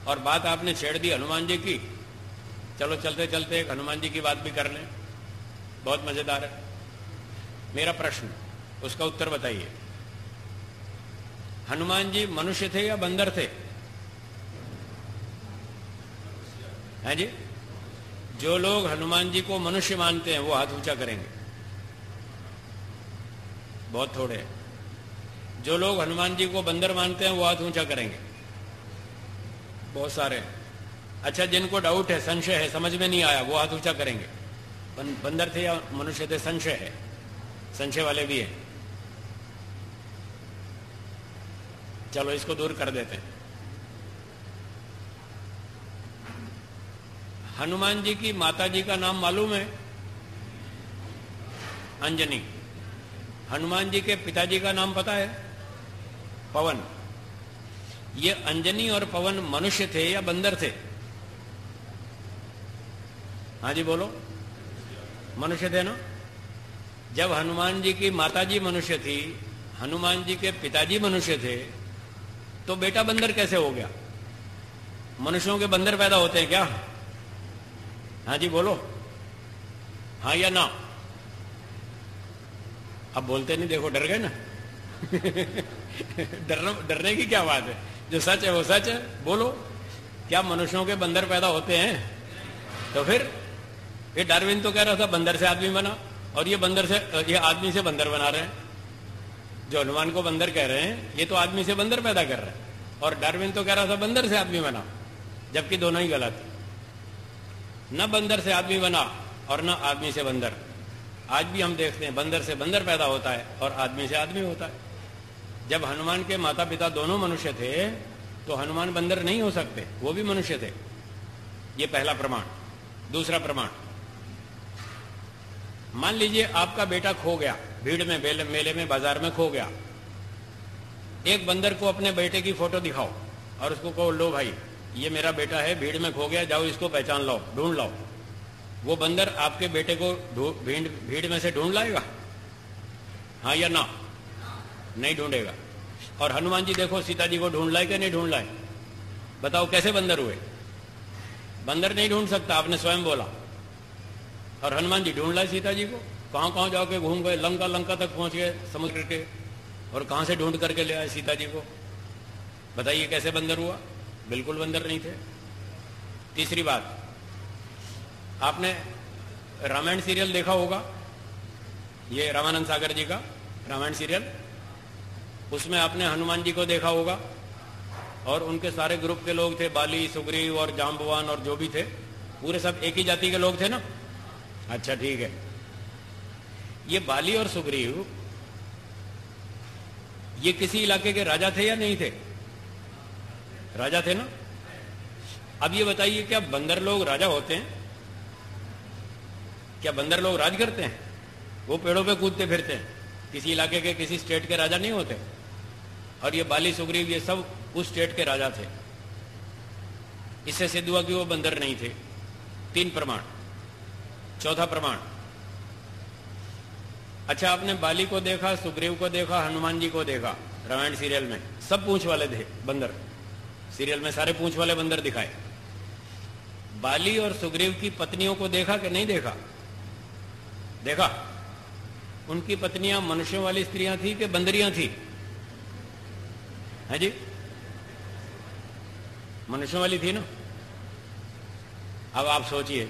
और बात आपने छेड़ दी हनुमान जी की। चलो चलते चलते एक हनुमान जी की बात भी कर लें, बहुत मजेदार है। मेरा प्रश्न, उसका उत्तर बताइए। हनुमान जी मनुष्य थे या बंदर थे? हैं जी? जो लोग हनुमान जी को मनुष्य मानते हैं वो हाथ ऊंचा करेंगे, बहुत थोड़े हैं। जो लोग हनुमान जी को बंदर मानते हैं वो हाथ ऊंचा करेंगे, बहुत सारे हैं। अच्छा, जिनको डाउट है, संशय है, समझ में नहीं आया, वो हाथ ऊंचा करेंगे। बंदर थे या मनुष्य थे, संशय है, संशय वाले भी हैं। चलो इसको दूर कर देते हैं। हनुमान जी की माता जी का नाम मालूम है? अंजनी। हनुमान जी के पिताजी का नाम पता है? पवन। ये अंजनी और पवन मनुष्य थे या बंदर थे? हाँ जी बोलो। मनुष्य थे ना? जब हनुमान जी की माताजी मनुष्य थी, हनुमान जी के पिताजी मनुष्य थे, तो बेटा बंदर कैसे हो गया? मनुष्यों के बंदर पैदा होते हैं क्या? हाँ जी बोलो, हाँ या ना? अब बोलते नहीं, देखो डर गए ना। डरने की क्या बात है? जो सच है वो सच है, बोलो। क्या मनुष्यों के बंदर पैदा होते हैं? तो फिर ये डार्विन तो कह रहा था बंदर से आदमी बना, और ये बंदर से, ये आदमी से बंदर बना रहे हैं। जो हनुमान को बंदर कह रहे हैं, ये तो आदमी से बंदर पैदा कर रहे हैं, और डार्विन तो कह रहा था बंदर से आदमी बना, जबकि दोनों ही गलत। न बंदर से आदमी बना और न आदमी से बंदर। आज भी हम देखते हैं बंदर से बंदर पैदा होता है और आदमी से आदमी होता है। जब हनुमान के माता पिता दोनों मनुष्य थे, तो हनुमान बंदर नहीं हो सकते, वो भी मनुष्य थे। ये पहला प्रमाण। दूसरा प्रमाण, मान लीजिए आपका बेटा खो गया, भीड़ में, मेले में, बाजार में खो गया। एक बंदर को अपने बेटे की फोटो दिखाओ और उसको कहो, लो भाई ये मेरा बेटा है, भीड़ में खो गया, जाओ इसको पहचान लाओ, ढूंढ लाओ। वो बंदर आपके बेटे को भीड़ में से ढूंढ लाएगा? हाँ या ना? नहीं ढूंढेगा। और हनुमान जी देखो सीता जी को ढूंढ लाए कि नहीं ढूंढ लाए? बताओ कैसे बंदर हुए? बंदर नहीं ढूंढ सकता, आपने स्वयं बोला। और हनुमान जी ढूंढ लाए सीता जी को, कहां कहां जाके घूम गए, लंका तक पहुंच गए समुद्र के, और कहां से ढूंढ करके ले आए सीता जी को। बताइए कैसे बंदर हुआ? बिल्कुल बंदर नहीं थे। तीसरी बात, आपने रामायण सीरियल देखा होगा, ये रामानंद सागर जी का रामायण सीरियल, उसमें आपने हनुमान जी को देखा होगा, और उनके सारे ग्रुप के लोग थे, बाली, सुग्रीव और जाम्बवान और जो भी थे, पूरे सब एक ही जाति के लोग थे ना? अच्छा ठीक है। ये बाली और सुग्रीव ये किसी इलाके के राजा थे या नहीं थे? राजा थे ना? अब ये बताइए, क्या बंदर लोग राजा होते हैं? क्या बंदर लोग राज करते हैं? वो पेड़ों पे कूदते फिरते हैं, किसी इलाके के, किसी स्टेट के राजा नहीं होते। और ये बाली, सुग्रीव, ये सब उस स्टेट के राजा थे। इससे सिद्ध हुआ कि वो बंदर नहीं थे। 3 प्रमाण। चौथा प्रमाण, अच्छा आपने बाली को देखा, सुग्रीव को देखा, हनुमान जी को देखा रामायण सीरियल में, सब पूंछ वाले थे बंदर। सीरियल में सारे पूंछ वाले बंदर दिखाए। बाली और सुग्रीव की पत्नियों को देखा कि नहीं देखा? देखा। उनकी पत्नियां मनुष्यों वाली स्त्रियां थी कि बंदरियां थी? है जी? मनुष्यों वाली थी ना? अब आप सोचिए,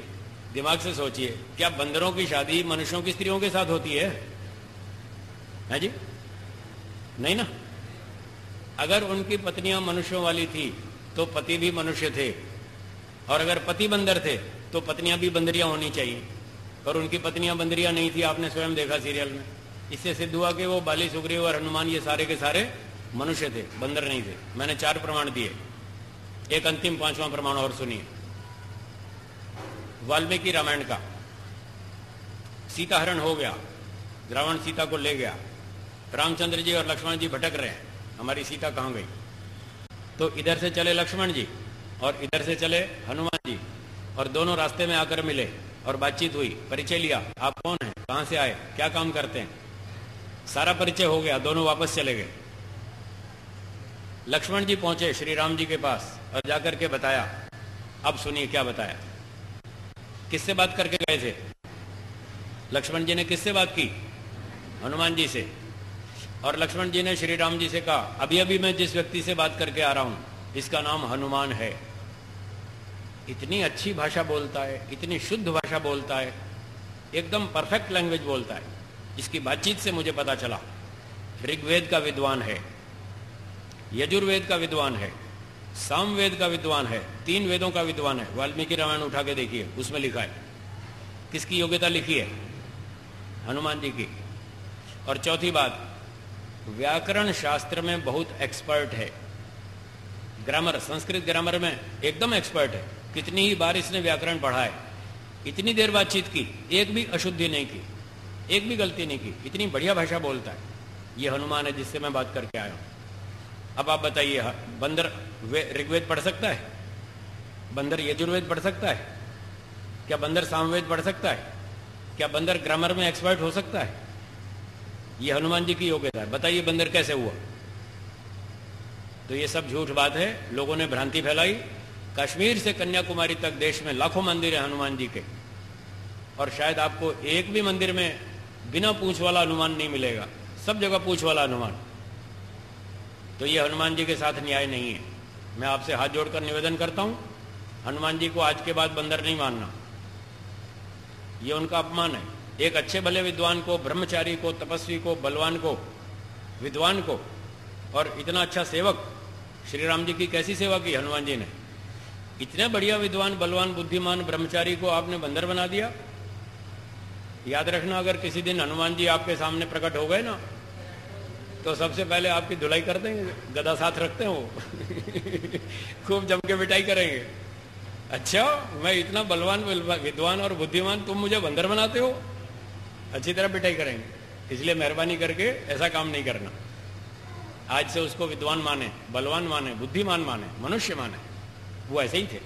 दिमाग से सोचिए, क्या बंदरों की शादी मनुष्यों की स्त्रियों के साथ होती है जी? नहीं ना? अगर उनकी पत्नियां मनुष्यों वाली थी तो पति भी मनुष्य थे, और अगर पति बंदर थे तो पत्नियां भी बंदरियां होनी चाहिए, और उनकी पत्नियां बंदरियां नहीं थी, आपने स्वयं देखा सीरियल में। इससे सिद्ध हुआ कि वो बाली, सुग्रीव और हनुमान ये सारे के सारे मनुष्य थे, बंदर नहीं थे। मैंने 4 प्रमाण दिए, एक अंतिम 5वां प्रमाण और सुनिए। वाल्मीकि रामायण का, सीता हरण हो गया, रावण सीता को ले गया, रामचंद्र जी और लक्ष्मण जी भटक रहे हैं, हमारी सीता कहां गई? तो इधर से चले लक्ष्मण जी और इधर से चले हनुमान जी, और दोनों रास्ते में आकर मिले और बातचीत हुई, परिचय लिया, आप कौन हैं, कहां से आए, क्या काम करते हैं, सारा परिचय हो गया, दोनों वापस चले गए। लक्ष्मण जी पहुंचे श्री राम जी के पास और जाकर के बताया। अब सुनिए क्या बताया। किससे बात करके गए थे? लक्ष्मण जी ने किससे बात की? हनुमान जी से। और लक्ष्मण जी ने श्री राम जी से कहा, अभी अभी मैं जिस व्यक्ति से बात करके आ रहा हूं, इसका नाम हनुमान है। इतनी अच्छी भाषा बोलता है, इतनी शुद्ध भाषा बोलता है, एकदम परफेक्ट लैंग्वेज बोलता है। इसकी बातचीत से मुझे पता चला ऋग्वेद का विद्वान है, यजुर्वेद का विद्वान है, सामवेद का विद्वान है, 3 वेदों का विद्वान है। वाल्मीकि रामायण उठा के देखिए, उसमें लिखा है। किसकी योग्यता लिखी है? हनुमान जी की। और चौथी बात, व्याकरण शास्त्र में बहुत एक्सपर्ट है। ग्रामर, संस्कृत ग्रामर में एकदम एक्सपर्ट है। कितनी ही बार इसने व्याकरण पढ़ा है, इतनी देर बातचीत की, एक भी अशुद्धि नहीं की, एक भी गलती नहीं की, इतनी बढ़िया भाषा बोलता है। ये हनुमान है जिससे मैं बात करके आया हूं। अब आप बताइए, बंदर ऋग्वेद पढ़ सकता है? बंदर यजुर्वेद पढ़ सकता है? क्या बंदर सामवेद पढ़ सकता है? क्या बंदर ग्रामर में एक्सपर्ट हो सकता है? ये हनुमान जी की योग्यता है। बताइए बंदर कैसे हुआ? तो ये सब झूठ बात है, लोगों ने भ्रांति फैलाई। कश्मीर से कन्याकुमारी तक देश में लाखों मंदिर हैं हनुमान जी के, और शायद आपको एक भी मंदिर में बिना पूंछ वाला हनुमान नहीं मिलेगा, सब जगह पूंछ वाला हनुमान। तो ये हनुमान जी के साथ न्याय नहीं है। मैं आपसे हाथ जोड़कर निवेदन करता हूं, हनुमान जी को आज के बाद बंदर नहीं मानना, ये उनका अपमान है। एक अच्छे भले विद्वान को, ब्रह्मचारी को, तपस्वी को, बलवान को, विद्वान को, और इतना अच्छा सेवक, श्री राम जी की कैसी सेवा की हनुमान जी ने। इतने बढ़िया विद्वान, बलवान, बुद्धिमान ब्रह्मचारी को आपने बंदर बना दिया। याद रखना, अगर किसी दिन हनुमान जी आपके सामने प्रकट हो गए ना, तो सबसे पहले आपकी धुलाई कर देंगे। गदा साथ रखते हैं वो खूब जम के पिटाई करेंगे। अच्छा, मैं इतना बलवान, विद्वान और बुद्धिमान, तुम मुझे बंदर बनाते हो? अच्छी तरह पिटाई करेंगे। इसलिए मेहरबानी करके ऐसा काम नहीं करना। आज से उसको विद्वान माने, बलवान माने, बुद्धिमान माने, मनुष्य माने, वो ऐसे ही थे।